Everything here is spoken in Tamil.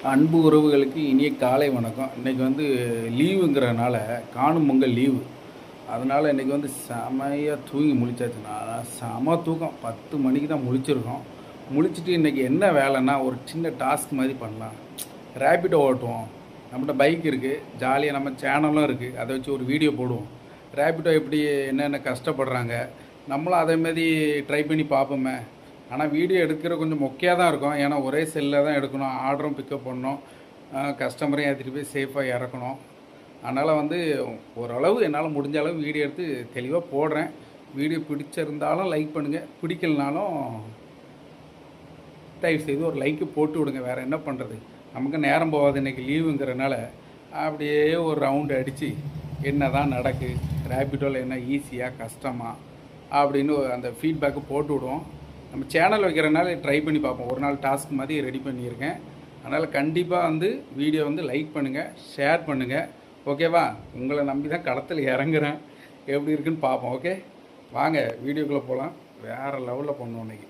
அன்பு உறவுகளுக்கு இனிய காலை வணக்கம். இன்றைக்கி வந்து லீவுங்கிறனால காணும் பொங்கல் லீவு. அதனால் இன்றைக்கி வந்து செமையாக தூங்கி முழிச்சாச்சு. நான் செம தூக்கம் 10 மணிக்கு தான் முழிச்சிருக்கோம். முழிச்சிட்டு இன்றைக்கி என்ன வேலைன்னா ஒரு சின்ன டாஸ்க் மாதிரி பண்ணலாம். ரேபிடோ ஓட்டுவோம். நம்மகிட்ட பைக் இருக்குது, ஜாலியாக நம்ம சேனலும் இருக்குது, அதை வச்சு ஒரு வீடியோ போடுவோம். ரேபிடோ எப்படி என்னென்ன கஷ்டப்படுறாங்க, நம்மளும் அதேமாரி ட்ரை பண்ணி பார்ப்போமே. ஆனால் வீடியோ எடுக்கிற கொஞ்சம் மொக்கையாக தான் இருக்கும். ஏன்னா ஒரே செல்லில் தான் எடுக்கணும், ஆர்டரும் பிக்கப் பண்ணணும், கஸ்டமரையும் ஏற்றிட்டு போய் சேஃபாக இறக்கணும். அதனால் வந்து ஓரளவு என்னால் முடிஞ்ச அளவு வீடியோ எடுத்து தெளிவாக போடுறேன். வீடியோ பிடிச்சிருந்தாலும் லைக் பண்ணுங்கள், பிடிக்கலனாலும் தயவுசெய்து ஒரு லைக்கு போட்டு விடுங்க. வேறு என்ன பண்ணுறது, நமக்கு நேரம் போகாது. இன்றைக்கி லீவுங்கிறனால அப்படியே ஒரு ரவுண்டு அடித்து என்ன தான் நடக்கு, ரேபிடோவில் என்ன ஈஸியாக கஷ்டமா அப்படின்னு அந்த ஃபீட்பேக்கு போட்டு விடுவோம். நம்ம சேனல் வைக்கிறனால ட்ரை பண்ணி பார்ப்போம். ஒரு நாள் டாஸ்க் மாதிரி ரெடி பண்ணியிருக்கேன். அதனால் கண்டிப்பாக வந்து வீடியோ வந்து லைக் பண்ணுங்கள், ஷேர் பண்ணுங்கள். ஓகேவா? உங்களை நம்பி தான் களத்தில் இறங்குறேன். எப்படி இருக்குன்னு பார்ப்போம். ஓகே, வாங்க வீடியோக்குள்ளே போகலாம். வேறு லெவலில் பண்ணுவோம் இன்றைக்கி.